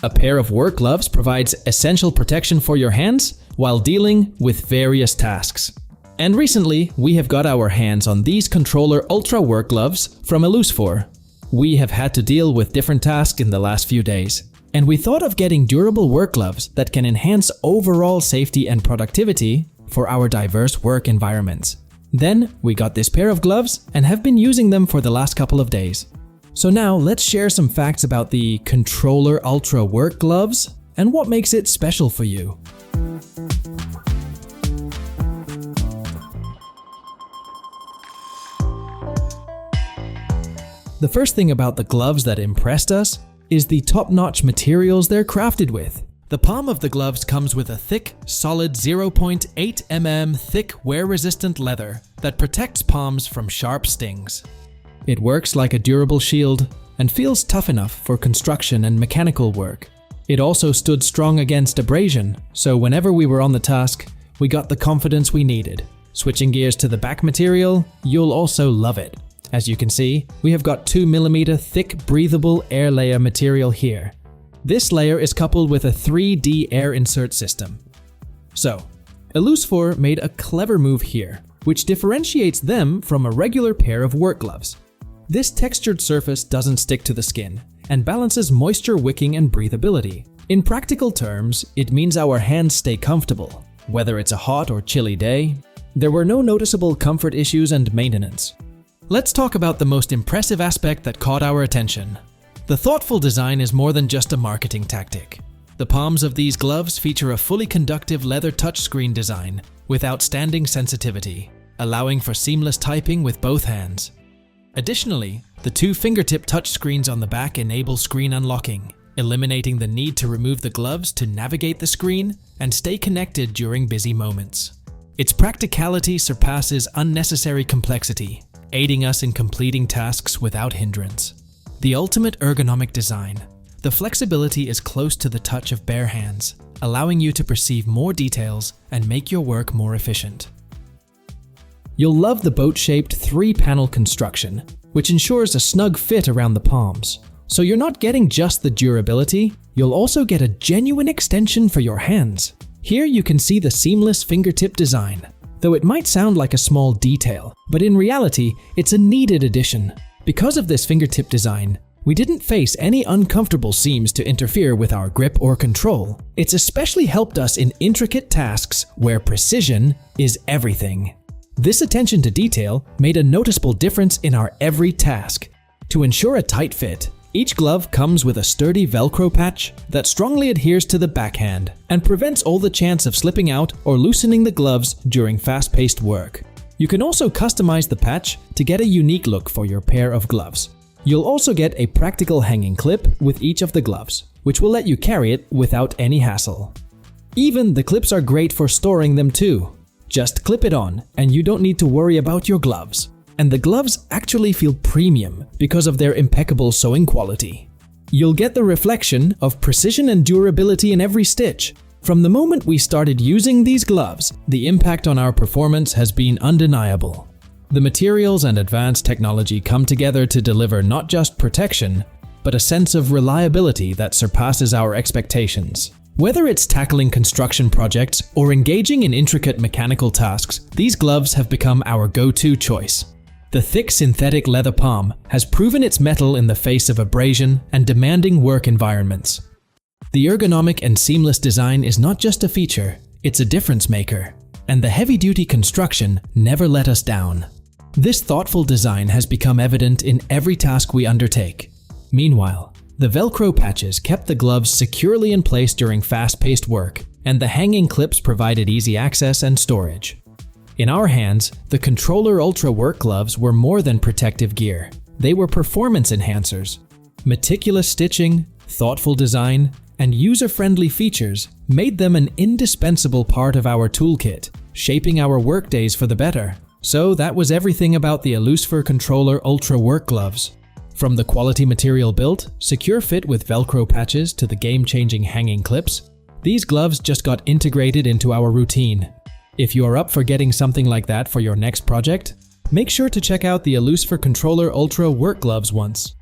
A pair of work gloves provides essential protection for your hands while dealing with various tasks. And recently, we have got our hands on these ControllerUltra Work Gloves from Elusefor. We have had to deal with different tasks in the last few days, and we thought of getting durable work gloves that can enhance overall safety and productivity for our diverse work environments. Then we got this pair of gloves and have been using them for the last couple of days. So now let's share some facts about the ControllerUltra Work Gloves and what makes it special for you. The first thing about the gloves that impressed us is the top-notch materials they're crafted with. The palm of the gloves comes with a thick, solid 0.8 mm thick wear-resistant leather that protects palms from sharp stings. It works like a durable shield and feels tough enough for construction and mechanical work. It also stood strong against abrasion, so whenever we were on the task, we got the confidence we needed. Switching gears to the back material, you'll also love it. As you can see, we have got 2 mm thick breathable air layer material here. This layer is coupled with a 3D air insert system. So, Elusefor made a clever move here, which differentiates them from a regular pair of work gloves. This textured surface doesn't stick to the skin and balances moisture wicking and breathability. In practical terms, it means our hands stay comfortable, whether it's a hot or chilly day. There were no noticeable comfort issues and maintenance. Let's talk about the most impressive aspect that caught our attention. The thoughtful design is more than just a marketing tactic. The palms of these gloves feature a fully conductive leather touchscreen design with outstanding sensitivity, allowing for seamless typing with both hands. Additionally, the 2 fingertip touchscreens on the back enable screen unlocking, eliminating the need to remove the gloves to navigate the screen and stay connected during busy moments. Its practicality surpasses unnecessary complexity, aiding us in completing tasks without hindrance. The ultimate ergonomic design. The flexibility is close to the touch of bare hands, allowing you to perceive more details and make your work more efficient. You'll love the boat-shaped 3-panel construction, which ensures a snug fit around the palms. So you're not getting just the durability, you'll also get a genuine extension for your hands. Here you can see the seamless fingertip design. Though it might sound like a small detail, but in reality, it's a needed addition. Because of this fingertip design, we didn't face any uncomfortable seams to interfere with our grip or control. It's especially helped us in intricate tasks where precision is everything. This attention to detail made a noticeable difference in our every task. To ensure a tight fit, each glove comes with a sturdy Velcro patch that strongly adheres to the backhand and prevents all the chance of slipping out or loosening the gloves during fast-paced work. You can also customize the patch to get a unique look for your pair of gloves. You'll also get a practical hanging clip with each of the gloves, which will let you carry it without any hassle. Even the clips are great for storing them too. Just clip it on and you don't need to worry about your gloves. And the gloves actually feel premium because of their impeccable sewing quality. You'll get the reflection of precision and durability in every stitch. From the moment we started using these gloves, the impact on our performance has been undeniable. The materials and advanced technology come together to deliver not just protection, but a sense of reliability that surpasses our expectations. Whether it's tackling construction projects or engaging in intricate mechanical tasks, these gloves have become our go-to choice. The thick synthetic leather palm has proven its mettle in the face of abrasion and demanding work environments. The ergonomic and seamless design is not just a feature, it's a difference maker. And the heavy-duty construction never let us down. This thoughtful design has become evident in every task we undertake. Meanwhile, the Velcro patches kept the gloves securely in place during fast-paced work, and the hanging clips provided easy access and storage. In our hands, the ControllerUltra Work Gloves were more than protective gear. They were performance enhancers. Meticulous stitching, thoughtful design, and user-friendly features made them an indispensable part of our toolkit, shaping our workdays for the better. So that was everything about the Elusefor ControllerUltra Work Gloves. From the quality material built, secure fit with Velcro patches to the game-changing hanging clips, these gloves just got integrated into our routine. If you are up for getting something like that for your next project, make sure to check out the Elusefor ControllerUltra Work Gloves once.